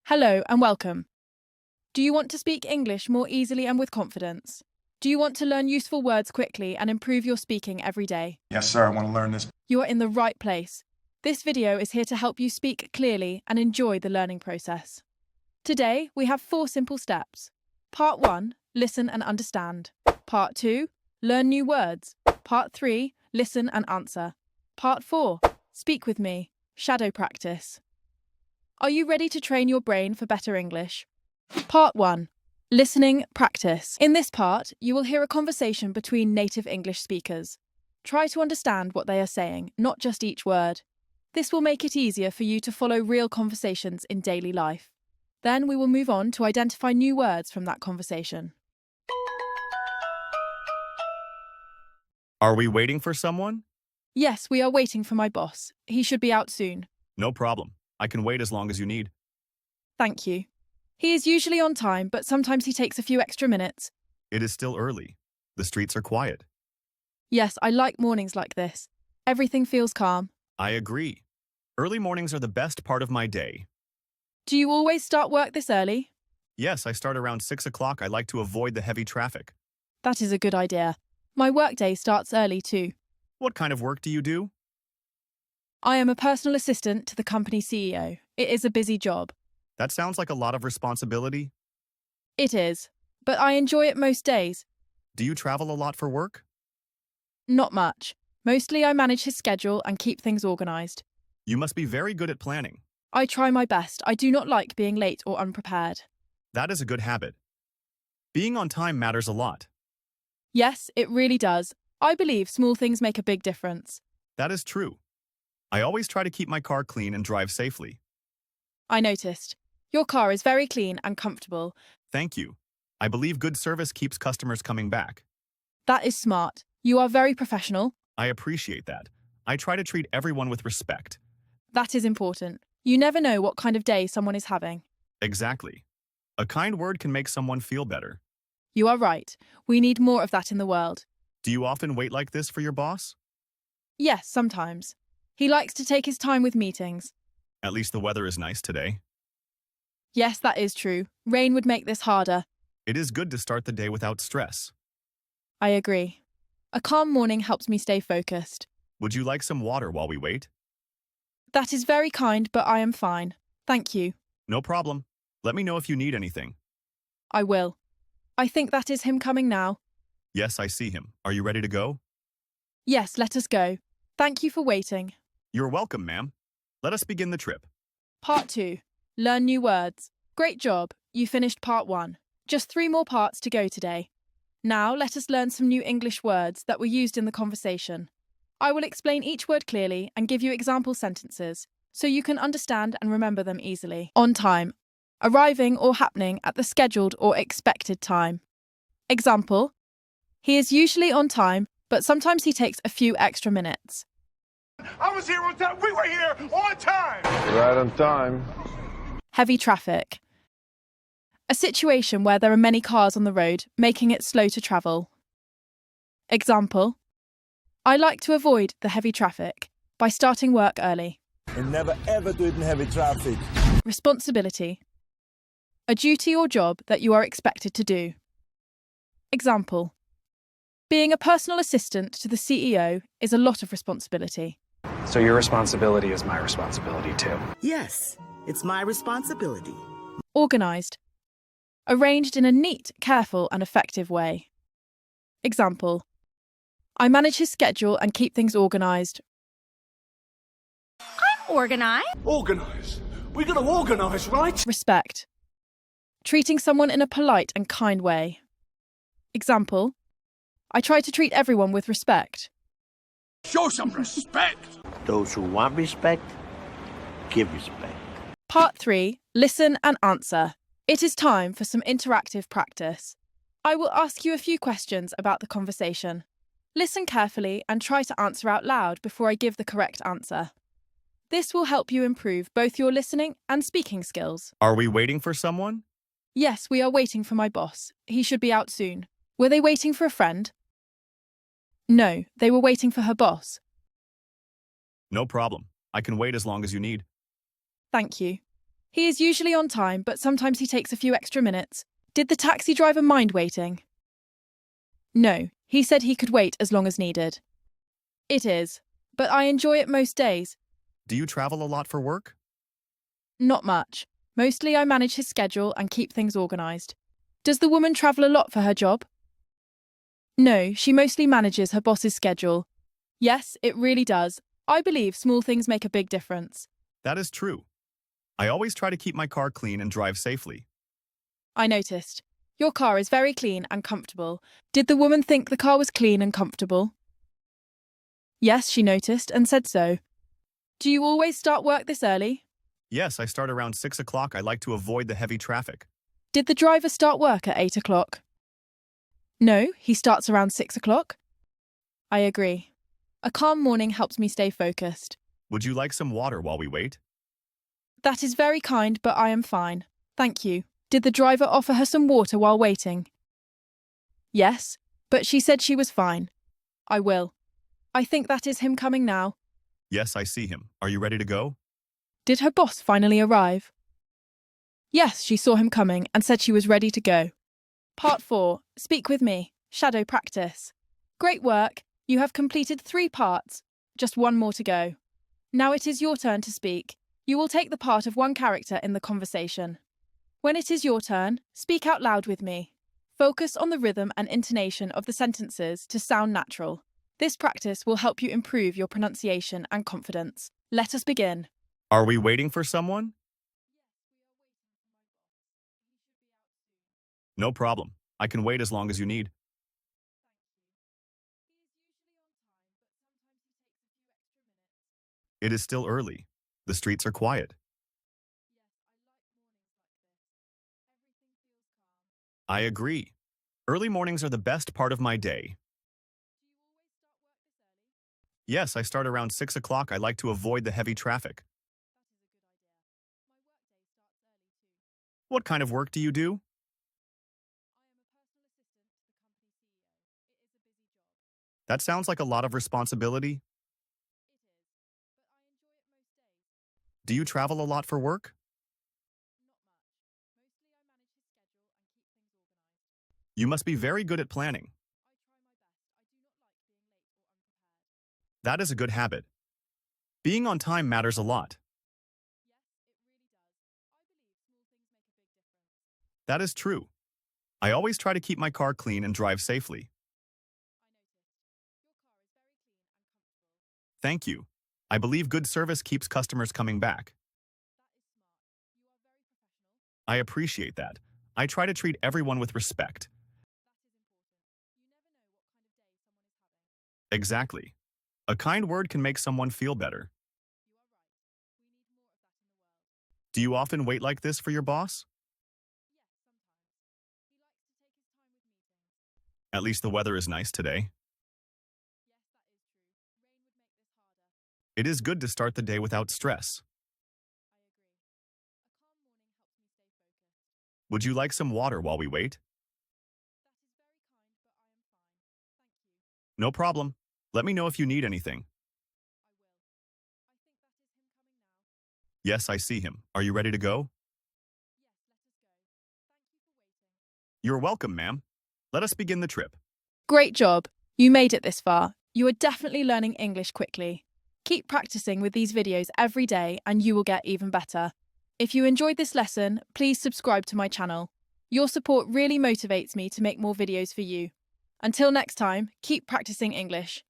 Hello and welcome. Do you want to speak English more easily and with confidence? Do you want to learn useful words quickly and improve your speaking every day? Yes, sir, I want to learn this. You are in the right place. This video is here to help you speak clearly and enjoy the learning process. Today, we have 4 simple steps. Part 1, listen and understand. Part 2, learn new words. Part 3, listen and answer. Part 4, speak with me, shadow practice. Are you ready to train your brain for better English? Part 1. Listening practice. In this part, you will hear a conversation between native English speakers. Try to understand what they are saying, not just each word. This will make it easier for you to follow real conversations in daily life. Then we will move on to identify new words from that conversation. Are we waiting for someone? Yes, we are waiting for my boss. He should be out soon. No problem. I can wait as long as you need. Thank you. He is usually on time, but sometimes he takes a few extra minutes. It is still early. The streets are quiet. Yes, I like mornings like this. Everything feels calm. I agree. Early mornings are the best part of my day. Do you always start work this early? Yes, I start around 6 o'clock. I like to avoid the heavy traffic. That is a good idea. My workday starts early too. What kind of work do you do? I am a personal assistant to the company CEO. It is a busy job. That sounds like a lot of responsibility. It is, but I enjoy it most days. Do you travel a lot for work? Not much. Mostly I manage his schedule and keep things organised. You must be very good at planning. I try my best. I do not like being late or unprepared. That is a good habit. Being on time matters a lot. Yes, it really does. I believe small things make a big difference. That is true. I always try to keep my car clean and drive safely. I noticed. Your car is very clean and comfortable. Thank you. I believe good service keeps customers coming back. That is smart. You are very professional. I appreciate that. I try to treat everyone with respect. That is important. You never know what kind of day someone is having. Exactly. A kind word can make someone feel better. You are right. We need more of that in the world. Do you often wait like this for your boss? Yes, sometimes. He likes to take his time with meetings. At least the weather is nice today. Yes, that is true. Rain would make this harder. It is good to start the day without stress. I agree. A calm morning helps me stay focused. Would you like some water while we wait? That is very kind, but I am fine. Thank you. No problem. Let me know if you need anything. I will. I think that is him coming now. Yes, I see him. Are you ready to go? Yes, let us go. Thank you for waiting. You're welcome, ma'am. Let us begin the trip. Part 2. Learn new words. Great job. You finished part 1. Just 3 more parts to go today. Now let us learn some new English words that were used in the conversation. I will explain each word clearly and give you example sentences so you can understand and remember them easily. On time. Arriving or happening at the scheduled or expected time. Example. He is usually on time, but sometimes he takes a few extra minutes. I was here on time. We were here on time. Right on time. Heavy traffic. A situation where there are many cars on the road, making it slow to travel. Example. I like to avoid the heavy traffic by starting work early. And never ever do it in heavy traffic. Responsibility. A duty or job that you are expected to do. Example. Being a personal assistant to the CEO is a lot of responsibility. So your responsibility is my responsibility too. Yes, it's my responsibility. Organised. Arranged in a neat, careful and effective way. Example. I manage his schedule and keep things organised. I'm organized. Organise. We gotta organise, right? Respect. Treating someone in a polite and kind way. Example. I try to treat everyone with respect. Show some respect. Those who want respect, give respect. Part 3. Listen and answer. It is time for some interactive practice. I will ask you a few questions about the conversation. Listen carefully and try to answer out loud before I give the correct answer. This will help you improve both your listening and speaking skills. Are we waiting for someone? Yes, we are waiting for my boss. He should be out soon. Were they waiting for a friend? No, they were waiting for her boss. No problem. I can wait as long as you need. Thank you. He is usually on time, but sometimes he takes a few extra minutes. Did the taxi driver mind waiting? No, he said he could wait as long as needed. It is, but I enjoy it most days. Do you travel a lot for work? Not much. Mostly I manage his schedule and keep things organised. Does the woman travel a lot for her job? No, she mostly manages her boss's schedule. Yes, it really does. I believe small things make a big difference. That is true. I always try to keep my car clean and drive safely. I noticed. Your car is very clean and comfortable. Did the woman think the car was clean and comfortable? Yes, she noticed and said so. Do you always start work this early? Yes, I start around 6 o'clock. I like to avoid the heavy traffic. Did the driver start work at 8 o'clock? No, he starts around 6 o'clock. I agree. A calm morning helps me stay focused. Would you like some water while we wait? That is very kind, but I am fine. Thank you. Did the driver offer her some water while waiting? Yes, but she said she was fine. I will. I think that is him coming now. Yes, I see him. Are you ready to go? Did her boss finally arrive? Yes, she saw him coming and said she was ready to go. Part 4. Speak with me. Shadow practice. Great work. You have completed 3 parts. Just one more to go. Now it is your turn to speak. You will take the part of one character in the conversation. When it is your turn, speak out loud with me. Focus on the rhythm and intonation of the sentences to sound natural. This practice will help you improve your pronunciation and confidence. Let us begin. Are we waiting for someone? No problem. I can wait as long as you need. It is still early. The streets are quiet. I agree. Early mornings are the best part of my day. Yes, I start around 6 o'clock. I like to avoid the heavy traffic. What kind of work do you do? That sounds like a lot of responsibility. Do you travel a lot for work? You must be very good at planning. That is a good habit. Being on time matters a lot. That is true. I always try to keep my car clean and drive safely. Thank you. I believe good service keeps customers coming back. I appreciate that. I try to treat everyone with respect. Exactly. A kind word can make someone feel better. Do you often wait like this for your boss? At least the weather is nice today. It is good to start the day without stress. Would you like some water while we wait? No problem. Let me know if you need anything. Yes, I see him. Are you ready to go? You're welcome, ma'am. Let us begin the trip. Great job. You made it this far. You are definitely learning English quickly. Keep practicing with these videos every day and you will get even better. If you enjoyed this lesson, please subscribe to my channel. Your support really motivates me to make more videos for you. Until next time, keep practicing English.